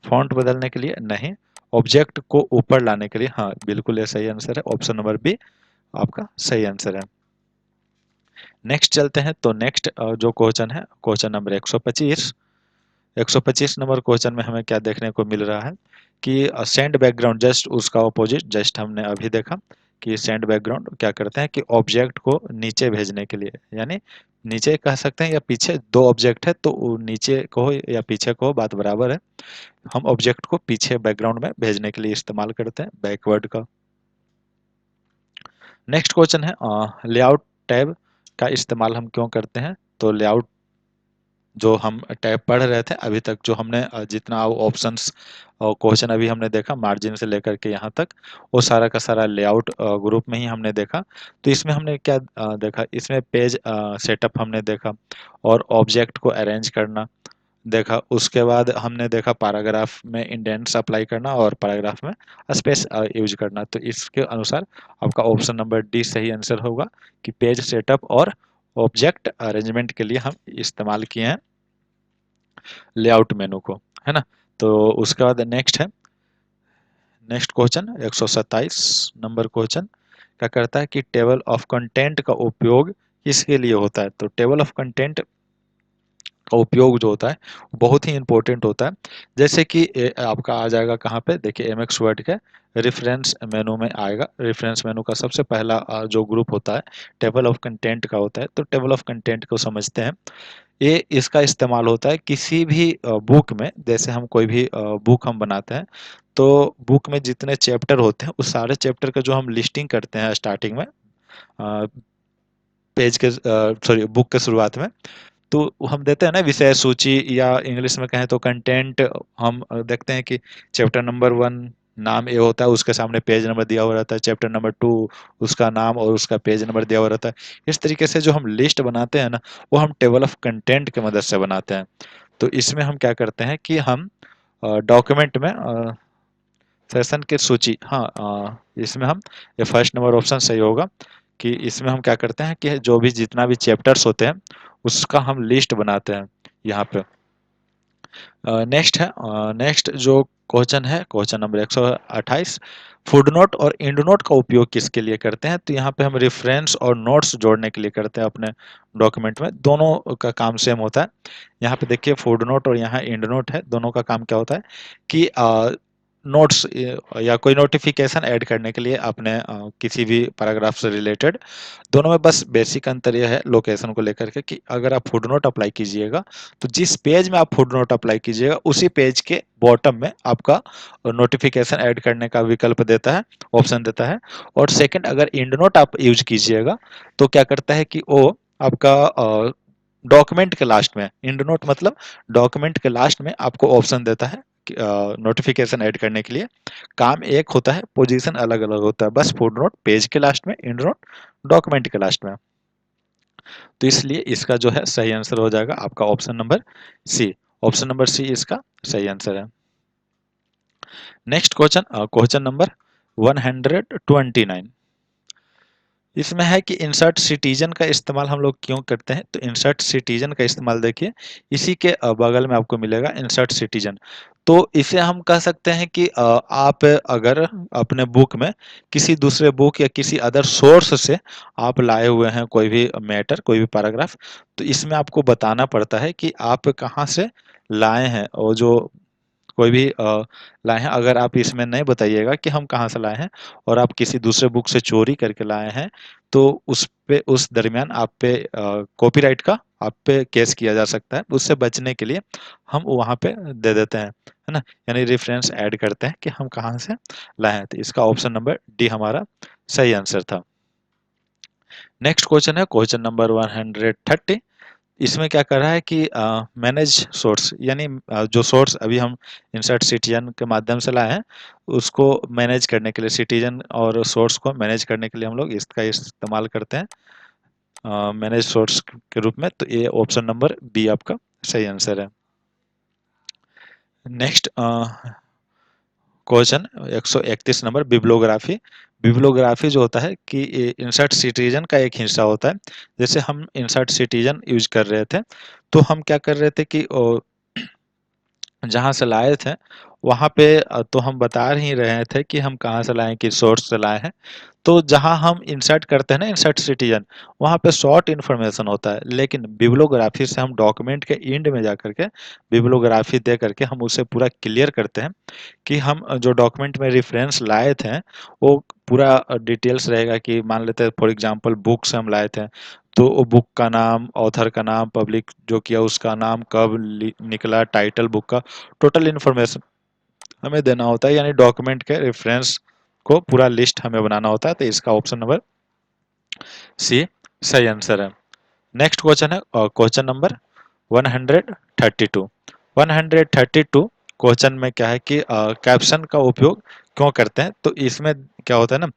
फॉन्ट बदलने के लिए नहीं, ऑब्जेक्ट को ऊपर लाने के लिए हाँ, बिल्कुल ये सही आंसर है। ऑप्शन नंबर बी आपका सही आंसर है। नेक्स्ट चलते हैं। तो नेक्स्ट जो क्वेश्चन है क्वेश्चन नंबर 125। 125 नंबर क्वेश्चन में हमें क्या देखने को मिल रहा है कि सेंड बैकग्राउंड जस्ट उसका ऑपोजिट, जस्ट हमने अभी देखा कि सेंड बैकग्राउंड क्या करते हैं कि ऑब्जेक्ट को नीचे भेजने के लिए, यानी नीचे कह सकते हैं या पीछे, दो ऑब्जेक्ट है तो वो नीचे को हो या पीछे को हो बात बराबर है। हम ऑब्जेक्ट को पीछे बैकग्राउंड में भेजने के लिए इस्तेमाल करते हैं बैकवर्ड का। नेक्स्ट क्वेश्चन है लेआउट टैब का इस्तेमाल हम क्यों करते हैं। तो लेआउट जो हम टैब पढ़ रहे थे अभी तक, जो हमने जितना ऑप्शंस और क्वेश्चन अभी हमने देखा मार्जिन से लेकर के यहाँ तक, वो सारा का सारा लेआउट ग्रुप में ही हमने देखा। तो इसमें हमने क्या देखा, इसमें पेज सेटअप हमने देखा और ऑब्जेक्ट को अरेंज करना देखा। उसके बाद हमने देखा पैराग्राफ में इंडेंट्स अप्लाई करना और पैराग्राफ में स्पेस यूज करना। तो इसके अनुसार आपका ऑप्शन नंबर डी सही आंसर होगा कि पेज सेटअप और ऑब्जेक्ट अरेंजमेंट के लिए हम इस्तेमाल किए हैं लेआउट मेनू को, है ना। तो उसके बाद नेक्स्ट है, नेक्स्ट क्वेश्चन 127 नंबर क्वेश्चन क्या करता है कि टेबल ऑफ कंटेंट का उपयोग किसके लिए होता है। तो टेबल ऑफ कंटेंट का उपयोग जो होता है बहुत ही इंपॉर्टेंट होता है। जैसे कि आपका आ जाएगा कहाँ पे, देखिए एमएक्स वर्ड के रेफरेंस मेनू में आएगा। रेफरेंस मेनू का सबसे पहला जो ग्रुप होता है टेबल ऑफ कंटेंट का होता है। तो टेबल ऑफ कंटेंट को समझते हैं। ये इसका इस्तेमाल होता है किसी भी बुक में, जैसे हम कोई भी बुक हम बनाते हैं तो बुक में जितने चैप्टर होते हैं उस सारे चैप्टर का जो हम लिस्टिंग करते हैं स्टार्टिंग में, पेज के सॉरी बुक के शुरुआत में, तो हम देते हैं ना विषय सूची, या इंग्लिश में कहें तो कंटेंट। हम देखते हैं कि चैप्टर नंबर 1 नाम ये होता है, उसके सामने पेज नंबर दिया हुआ रहता है। चैप्टर नंबर 2 उसका नाम और उसका पेज नंबर दिया हुआ रहता है। इस तरीके से जो हम लिस्ट बनाते हैं ना, वो हम टेबल ऑफ कंटेंट की मदद से बनाते हैं। तो इसमें हम क्या करते हैं कि हम डॉक्यूमेंट में सेशन की सूची, हाँ इसमें हम, ये फर्स्ट नंबर ऑप्शन सही होगा कि इसमें हम क्या करते हैं कि जो भी जितना भी चैप्टर्स होते हैं उसका हम लिस्ट बनाते हैं यहाँ पे। नेक्स्ट है, नेक्स्ट जो क्वेश्चन है, क्वेश्चन नंबर 128, फुट नोट और एंड नोट का उपयोग किसके लिए करते हैं? तो यहाँ पे हम रेफरेंस और नोट्स जोड़ने के लिए करते हैं अपने डॉक्यूमेंट में, दोनों का काम सेम होता है। यहाँ पे देखिए फुट नोट और यहाँ एंड नोट है, दोनों का काम क्या होता है कि नोट्स या कोई नोटिफिकेशन ऐड करने के लिए अपने किसी भी पैराग्राफ से रिलेटेड, दोनों में बस बेसिक अंतर यह है लोकेशन को लेकर के कि अगर आप फुट नोट अप्लाई कीजिएगा तो जिस पेज में आप फुट नोट अप्लाई कीजिएगा उसी पेज के बॉटम में आपका नोटिफिकेशन ऐड करने का विकल्प देता है, ऑप्शन देता है। और सेकंड, अगर एंड नोट आप यूज कीजिएगा तो क्या करता है कि वो आपका डॉक्यूमेंट के लास्ट में, एंड नोट मतलब डॉक्यूमेंट के लास्ट में आपको ऑप्शन देता है नोटिफिकेशन ऐड करने के लिए। काम एक होता है, पोजीशन अलग अलग होता है, बस फुट नोट पेज के लास्ट में, एंड नोट डॉक्यूमेंट के लास्ट में। तो इसलिए इसका जो है सही आंसर हो जाएगा आपका option number C. Option number C इसका सही आंसर है। नेक्स्ट क्वेश्चन, क्वेश्चन नंबर 129, इसमें है कि इंसर्ट सिटीजन का इस्तेमाल हम लोग क्यों करते हैं? तो इंसर्ट सिटीजन का इस्तेमाल देखिए, इसी के बगल में आपको मिलेगा इंसर्ट सिटीजन। तो इसे हम कह सकते हैं कि आप अगर अपने बुक में किसी दूसरे बुक या किसी अदर सोर्स से आप लाए हुए हैं कोई भी मैटर, कोई भी पैराग्राफ, तो इसमें आपको बताना पड़ता है कि आप कहाँ से लाए हैं, और जो कोई भी लाए हैं, अगर आप इसमें नहीं बताइएगा कि हम कहाँ से लाए हैं और आप किसी दूसरे बुक से चोरी करके लाए हैं, तो उस पे, उस दरमियान आप पे कॉपीराइट का आप पे केस किया जा सकता है। उससे बचने के लिए हम वहाँ पे दे देते हैं, है ना, यानी रेफरेंस ऐड करते हैं कि हम कहाँ से लाए हैं। तो इसका ऑप्शन नंबर डी हमारा सही आंसर था। नेक्स्ट क्वेश्चन है क्वेश्चन नंबर 130, इसमें क्या कर रहा है कि मैनेज सोर्स, यानी जो सोर्स अभी हम इंसर्ट सिटीजन के माध्यम से लाए हैं उसको मैनेज करने के लिए, सिटीजन और सोर्स को मैनेज करने के लिए हम लोग इसका इस्तेमाल करते हैं मैनेज सोर्स के रूप में। तो ये ऑप्शन नंबर बी आपका सही आंसर है। Next question 131 number, bibliography. Bibliography जो होता है कि इंसर्ट सिटीजन का एक हिस्सा होता है। जैसे हम इंसर्ट सिटीजन यूज कर रहे थे, तो हम क्या कर रहे थे कि जहाँ से लाए थे वहाँ पे तो हम बता ही रहे थे कि हम कहाँ से लाए, किस सोर्स से लाए हैं। तो जहाँ हम इंसर्ट करते हैं ना इंसर्ट सिटीजन, वहाँ पे शॉर्ट इन्फॉर्मेशन होता है, लेकिन बिब्लोग्राफी से हम डॉक्यूमेंट के एंड में जा करके बिब्लोग्राफी दे करके हम उसे पूरा क्लियर करते हैं कि हम जो डॉक्यूमेंट में रेफरेंस लाए थे वो पूरा डिटेल्स रहेगा। कि मान लेते हैं फॉर एग्जांपल बुक से हम लाए थे, तो वो बुक का नाम, ऑथर का नाम, पब्लिक जो किया उसका नाम, कब निकला, टाइटल बुक का, टोटल इन्फॉर्मेशन हमें देना होता है, यानी डॉक्यूमेंट के रेफरेंस को पूरा लिस्ट हमें बनाना होता है। तो इसका ऑप्शन नंबर सी सही आंसर है। नेक्स्ट क्वेश्चन है क्वेश्चन नंबर 132। 132 क्वेश्चन में क्या है कि कैप्शन का उपयोग क्यों करते हैं? तो इसमें क्या होता है ना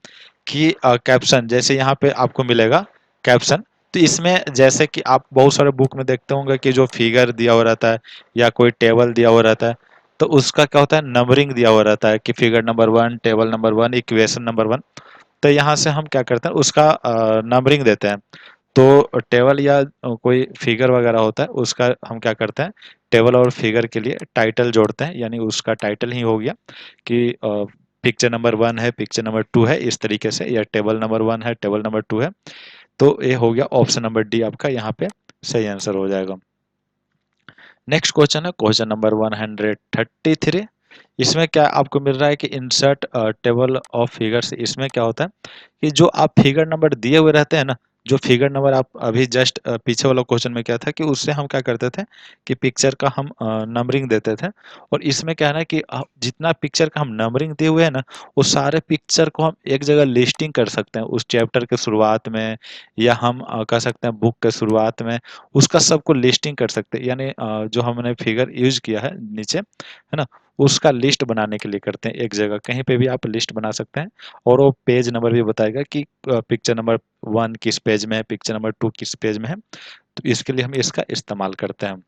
कि कैप्शन, जैसे यहाँ पे आपको मिलेगा कैप्शन, तो इसमें जैसे कि आप बहुत सारे बुक में देखते होंगे कि जो फिगर दिया हुआ रहता है या कोई टेबल दिया हुआ रहता है, तो उसका क्या होता है, नंबरिंग दिया हुआ रहता है कि figure number 1, table number 1, equation number 1। तो यहाँ से हम क्या करते हैं, उसका नंबरिंग देते हैं। तो टेबल या कोई फिगर वगैरह होता है उसका हम क्या करते हैं, टेबल और फिगर के लिए टाइटल जोड़ते हैं, यानी उसका टाइटल ही हो गया कि पिक्चर नंबर 1 है, पिक्चर नंबर 2 है, इस तरीके से, या टेबल नंबर 1 है, टेबल नंबर 2 है। तो ये हो गया ऑप्शन नंबर डी आपका यहाँ पे सही आंसर हो जाएगा। नेक्स्ट क्वेश्चन है क्वेश्चन नंबर 133। इसमें क्या आपको मिल रहा है कि इंसर्ट टेबल ऑफ फिगर्स। इसमें क्या होता है कि जो आप फिगर नंबर दिए हुए रहते हैं ना, जो फिगर नंबर आप अभी जस्ट पीछे वाला क्वेश्चन में क्या था कि उससे हम क्या करते थे कि पिक्चर का हम नंबरिंग देते थे। और इसमें क्या है ना कि जितना पिक्चर का हम नंबरिंग दिए हुए हैं ना, वो सारे पिक्चर को हम एक जगह लिस्टिंग कर सकते हैं उस चैप्टर के शुरुआत में, या हम कह सकते हैं बुक के शुरुआत में, उसका सबको लिस्टिंग कर सकते हैं। यानी जो हमने फिगर यूज किया है नीचे, है ना, उसका लिस्ट बनाने के लिए करते हैं एक जगह, कहीं पे भी आप लिस्ट बना सकते हैं। और वो पेज नंबर भी बताएगा कि पिक्चर नंबर 1 किस पेज में है, पिक्चर नंबर 2 किस पेज में है। तो इसके लिए हम इसका इस्तेमाल करते हैं।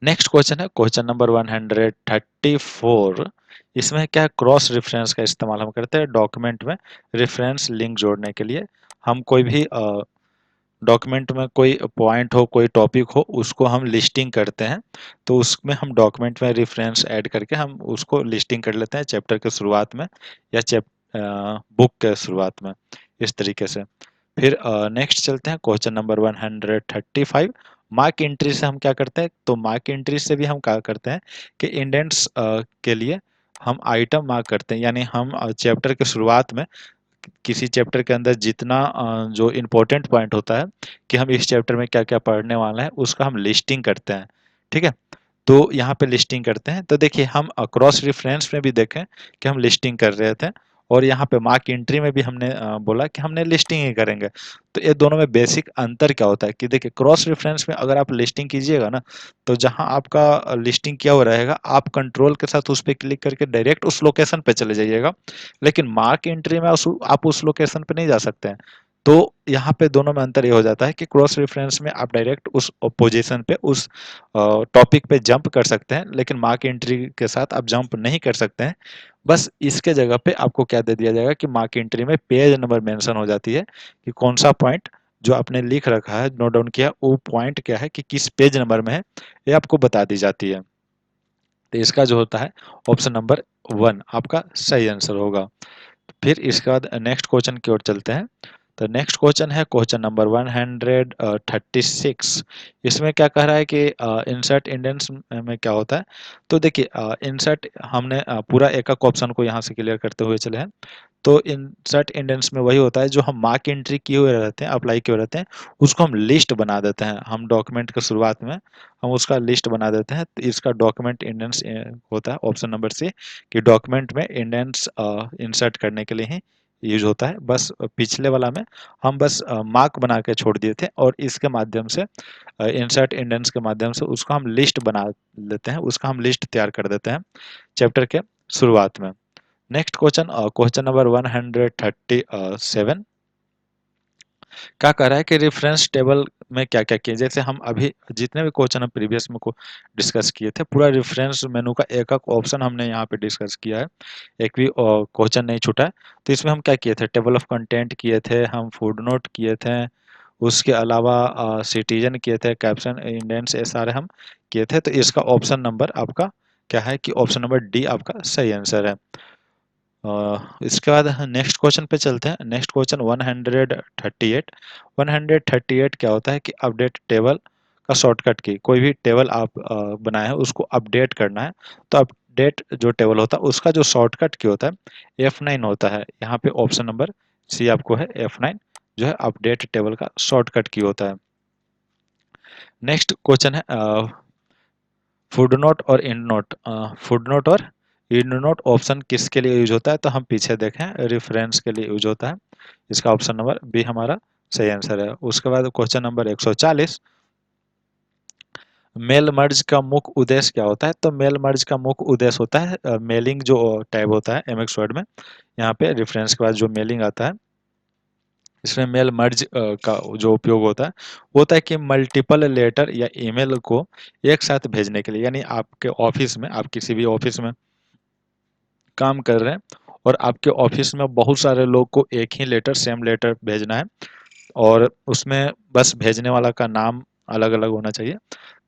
नेक्स्ट क्वेश्चन है क्वेश्चन नंबर 134। इसमें क्या है, क्रॉस रेफरेंस का इस्तेमाल हम करते हैं डॉक्यूमेंट में रेफरेंस लिंक जोड़ने के लिए। हम कोई भी डॉक्यूमेंट में कोई पॉइंट हो, कोई टॉपिक हो, उसको हम लिस्टिंग करते हैं। तो उसमें हम डॉक्यूमेंट में रेफरेंस ऐड करके हम उसको लिस्टिंग कर लेते हैं चैप्टर के शुरुआत में या बुक के शुरुआत में, इस तरीके से। फिर नेक्स्ट चलते हैं क्वेश्चन नंबर 135। मार्क एंट्री से हम क्या करते हैं, तो मार्क एंट्री से भी हम क्या करते हैं कि इंडेंट्स के लिए हम आइटम मार्क करते हैं, यानी हम चैप्टर के शुरुआत में किसी चैप्टर के अंदर जितना जो इम्पोर्टेंट पॉइंट होता है कि हम इस चैप्टर में क्या क्या पढ़ने वाले हैं, उसका हम लिस्टिंग करते हैं। ठीक है, तो यहाँ पे लिस्टिंग करते हैं। तो देखिए हम क्रॉस रेफरेंस में भी देखें कि हम लिस्टिंग कर रहे थे, और यहाँ पे मार्क एंट्री में भी हमने बोला कि हमने लिस्टिंग ही करेंगे। तो ये दोनों में बेसिक अंतर क्या होता है कि देखिए क्रॉस रेफरेंस में अगर आप लिस्टिंग कीजिएगा ना, तो जहाँ आपका लिस्टिंग किया हुआ रहेगा, आप कंट्रोल के साथ उस पर क्लिक करके डायरेक्ट उस लोकेशन पे चले जाइएगा। लेकिन मार्क एंट्री में आप उस लोकेशन पे नहीं जा सकते हैं। तो यहाँ पे दोनों में अंतर ये हो जाता है कि क्रॉस रेफरेंस में आप डायरेक्ट उस पोजीशन पे, उस टॉपिक पे जंप कर सकते हैं, लेकिन मार्क एंट्री के साथ आप जंप नहीं कर सकते हैं। बस इसके जगह पे आपको क्या दे दिया जाएगा कि मार्क एंट्री में पेज नंबर मेंशन हो जाती है कि कौन सा पॉइंट जो आपने लिख रखा है, नोट डाउन किया, वो पॉइंट क्या है कि किस पेज नंबर में है, ये आपको बता दी जाती है। तो इसका जो होता है ऑप्शन नंबर 1 आपका सही आंसर होगा। फिर इसके बाद नेक्स्ट क्वेश्चन की ओर चलते हैं। तो नेक्स्ट क्वेश्चन है क्वेश्चन नंबर 136। इसमें क्या कह रहा है कि इंसर्ट इंडेंट्स में क्या होता है। तो देखिए इंसर्ट हमने पूरा एक एक ऑप्शन को यहाँ से क्लियर करते हुए चले हैं। तो इंसर्ट इंडेंट्स में वही होता है जो हम मार्क एंट्री किए हुए रहते हैं, अप्लाई किए हुए रहते हैं, उसको हम लिस्ट बना देते हैं। हम डॉक्यूमेंट के शुरुआत में हम उसका लिस्ट बना देते हैं। तो इसका डॉक्यूमेंट इंडेंट्स होता है ऑप्शन नंबर सी, कि डॉक्यूमेंट में इंडेंट्स इंसर्ट करने के लिए ही यूज होता है। बस पिछले वाला में हम बस मार्क बना के छोड़ दिए थे, और इसके माध्यम से इंसर्ट इंडेंट्स के माध्यम से उसको हम लिस्ट बना लेते हैं, उसका हम लिस्ट तैयार कर देते हैं चैप्टर के शुरुआत में। Next question, question number 137। क्या कह रहा है कि रेफरेंस टेबल में क्या क्या किए, जैसे हम अभी जितने भी क्वेश्चन हम प्रीवियस में को डिस्कस किए थे, पूरा रेफरेंस मेनू का एक एक ऑप्शन हमने यहाँ पे डिस्कस किया है, एक भी क्वेश्चन नहीं छूटा है। तो इसमें हम क्या किए थे, टेबल ऑफ कंटेंट किए थे, हम फुट नोट किए थे, उसके अलावा सिटीजन किए थे, कैप्शन इंडेंट्स, ये सारे हम किए थे। तो इसका ऑप्शन नंबर आपका क्या है कि ऑप्शन नंबर डी आपका सही आंसर है। इसके बाद नेक्स्ट क्वेश्चन पे चलते हैं। Next question 138। 138 क्या होता है कि अपडेट टेबल का शॉर्टकट की, कोई भी टेबल आप बनाए हैं उसको अपडेट करना है। तो अपडेट जो टेबल होता है उसका जो शॉर्टकट की होता है F9 होता है। यहाँ पे ऑप्शन नंबर सी आपको है, F9 जो है अपडेट टेबल का शॉर्टकट की होता है। नेक्स्ट क्वेश्चन है फुट नोट और इंड नोट। फुट नोट और इंड नोट ऑप्शन किसके लिए यूज होता है, तो हम पीछे देखें रेफरेंस के लिए यूज होता है। इसका ऑप्शन नंबर बी हमारा सही आंसर है। उसके बाद क्वेश्चन नंबर 140। मेल मर्ज का मुख्य उद्देश्य क्या होता है, तो मेल मर्ज का मुख्य उद्देश्य होता है मेलिंग जो टैब होता है एमएक्स वर्ड में, यहाँ पे रेफरेंस के बाद जो मेलिंग आता है, इसमें मेल मर्ज का जो उपयोग होता है वो होता है कि मल्टीपल लेटर या ईमेल को एक साथ भेजने के लिए, यानी आपके ऑफिस में, आप किसी भी ऑफिस में काम कर रहे हैं और आपके ऑफिस में बहुत सारे लोग को एक ही लेटर, सेम लेटर भेजना है, और उसमें बस भेजने वाला का नाम अलग अलग होना चाहिए।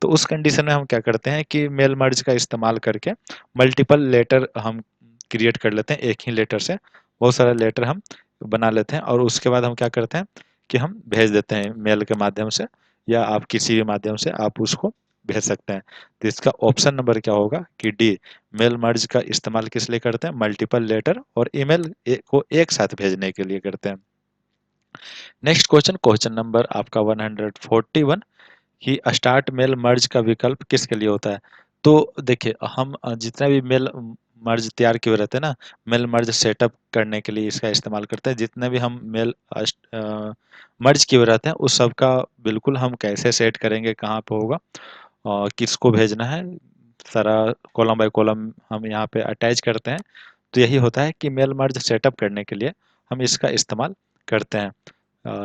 तो उस कंडीशन में हम क्या करते हैं कि मेल मर्ज का इस्तेमाल करके मल्टीपल लेटर हम क्रिएट कर लेते हैं, एक ही लेटर से बहुत सारे लेटर हम बना लेते हैं, और उसके बाद हम क्या करते हैं कि हम भेज देते हैं मेल के माध्यम से, या आप किसी भी माध्यम से आप उसको भेज सकते हैं। तो इसका ऑप्शन नंबर क्या होगा कि डी, मेल मर्ज का इस्तेमाल किस लिए करते हैं, मल्टीपल लेटर और ईमेल को एक साथ भेजने के लिए करते हैं। नेक्स्ट क्वेश्चन, क्वेश्चन नंबर आपका 141, कि स्टार्ट मेल मर्ज का विकल्प किसके लिए होता है। तो देखिए हम जितने भी मेल मर्ज तैयार किए हुए रहते हैं ना, मेल मर्ज सेटअप करने के लिए इसका इस्तेमाल करते हैं। जितने भी हम मेल मर्ज किए हुए रहते हैं उस सब का बिल्कुल हम कैसे सेट करेंगे, कहाँ पे होगा, किसको भेजना है, सारा कॉलम बाय कॉलम हम यहाँ पे अटैच करते हैं। तो यही होता है कि मेल मर्ज सेटअप करने के लिए हम इसका इस्तेमाल करते हैं।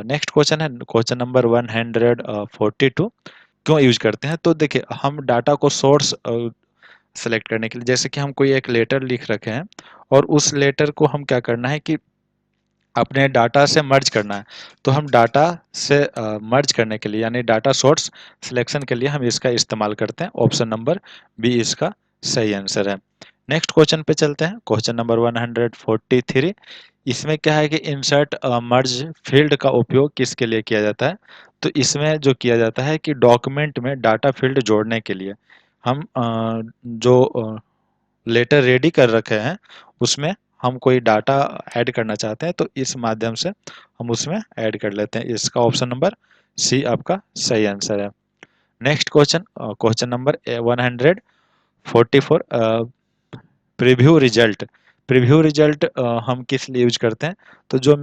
नेक्स्ट क्वेश्चन है क्वेश्चन नंबर 142। क्यों यूज करते हैं, तो देखिए हम डाटा को सोर्स सेलेक्ट करने के लिए, जैसे कि हम कोई एक लेटर लिख रखे हैं और उस लेटर को हम क्या करना है कि अपने डाटा से मर्ज करना है, तो हम डाटा से मर्ज करने के लिए यानी डाटा सोर्स सिलेक्शन के लिए हम इसका इस्तेमाल करते हैं। ऑप्शन नंबर बी इसका सही आंसर है। नेक्स्ट क्वेश्चन पे चलते हैं, क्वेश्चन नंबर 143। इसमें क्या है कि इंसर्ट मर्ज फील्ड का उपयोग किसके लिए किया जाता है? तो इसमें जो किया जाता है कि डॉक्यूमेंट में डाटा फील्ड जोड़ने के लिए हम जो लेटर रेडी कर रखे हैं उसमें हम कोई डाटा ऐड करना चाहते हैं, तो इस माध्यम से हम उसमें ऐड कर लेते हैं। इसका ऑप्शन नंबर सी आपका सही आंसर है। Next question, question number 144, preview result. Preview result हम किस लिए यूज करते हैं? तो जो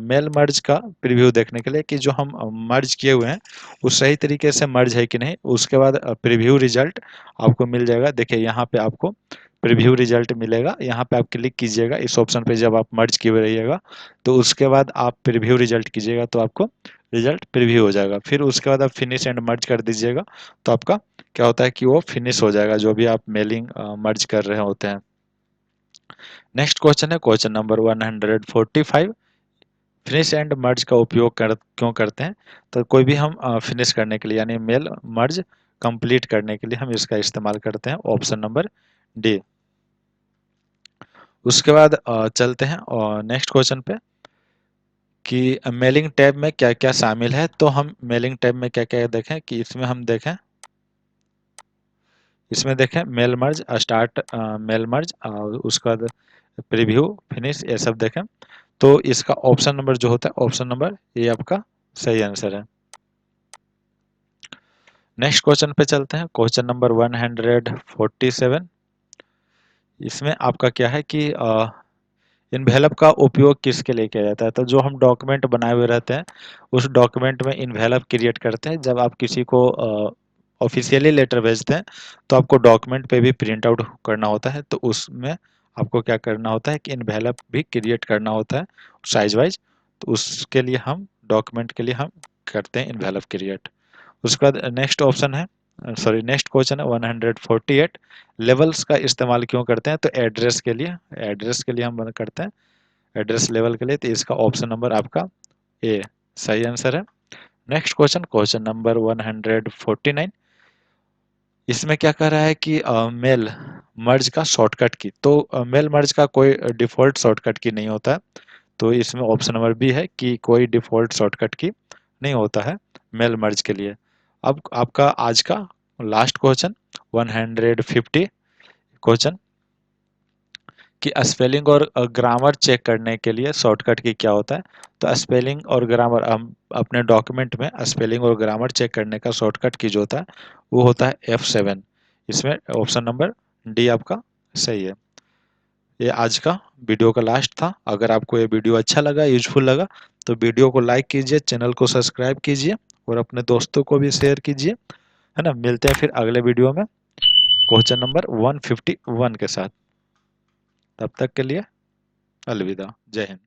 मेल मर्ज का प्रीव्यू देखने के लिए कि जो हम मर्ज किए हुए हैं वो सही तरीके से मर्ज है कि नहीं, उसके बाद प्रीव्यू रिजल्ट आपको मिल जाएगा। देखिए यहाँ पे आपको प्रीव्यू रिजल्ट मिलेगा, यहाँ पे आप क्लिक कीजिएगा इस ऑप्शन पे जब आप मर्ज किए हुए रहिएगा, तो उसके बाद आप प्रीव्यू रिजल्ट कीजिएगा तो आपको रिजल्ट प्रीव्यू हो जाएगा। फिर उसके बाद आप फिनिश एंड मर्ज कर दीजिएगा तो आपका क्या होता है कि वो फिनिश हो जाएगा जो भी आप मेलिंग मर्ज कर रहे होते हैं। नेक्स्ट क्वेश्चन है question number 145। Finish and merge का उपयोग क्यों करते हैं? तो कोई भी हम फिनिश करने के लिए यानी मेल मर्ज कंप्लीट करने के लिए हम इसका इस्तेमाल करते हैं। Option number D. उसके बाद चलते हैं और नेक्स्ट क्वेश्चन पे कि मेलिंग टैब में क्या क्या शामिल है। तो हम मेलिंग टैब में क्या क्या देखें कि इसमें देखें mail merge, start mail merge और उसके बाद प्रीव्यू, फिनिश, ये सब देखें। तो इसका ऑप्शन नंबर जो होता है ऑप्शन नंबर ये आपका सही आंसर है। नेक्स्ट क्वेश्चन पे चलते हैं, क्वेश्चन नंबर 147। इसमें आपका क्या है कि इन्वेलप का उपयोग किसके लिए किया जाता है? तो जो हम डॉक्यूमेंट बनाए हुए रहते हैं उस डॉक्यूमेंट में इन्वेलप क्रिएट करते हैं। जब आप किसी को ऑफिशियली लेटर भेजते हैं तो आपको डॉक्यूमेंट पे भी प्रिंट आउट करना होता है, तो उसमें आपको क्या करना होता है कि इन्वेलप भी क्रिएट करना होता है साइज वाइज। तो उसके लिए हम डॉक्यूमेंट के लिए हम करते हैं इन्वेलप क्रिएट। उसके बाद नेक्स्ट ऑप्शन है, सॉरी नेक्स्ट क्वेश्चन है 148। लेवल्स का इस्तेमाल क्यों करते हैं? तो एड्रेस के लिए हम करते हैं, एड्रेस लेवल के लिए। तो इसका ऑप्शन नंबर आपका ए सही आंसर है। Next question, question number 149। इसमें क्या कह रहा है कि मेल मर्ज का शॉर्टकट की। तो मेल मर्ज का कोई डिफॉल्ट शॉर्टकट की नहीं होता है, तो इसमें ऑप्शन नंबर बी है कि कोई डिफॉल्ट शॉर्टकट की नहीं होता है मेल मर्ज के लिए। अब आपका आज का लास्ट क्वेश्चन 150 क्वेश्चन कि स्पेलिंग और ग्रामर चेक करने के लिए शॉर्टकट की क्या होता है? तो स्पेलिंग और ग्रामर हम अपने डॉक्यूमेंट में स्पेलिंग और ग्रामर चेक करने का शॉर्टकट की जो होता है वो होता है F7। इसमें ऑप्शन नंबर डी आपका सही है। ये आज का वीडियो का लास्ट था। अगर आपको ये वीडियो अच्छा लगा, यूजफुल लगा, तो वीडियो को लाइक कीजिए, चैनल को सब्सक्राइब कीजिए और अपने दोस्तों को भी शेयर कीजिए, है ना। मिलते हैं फिर अगले वीडियो में क्वेश्चन नंबर 151 के साथ। तब तक के लिए अलविदा, जय हिंद।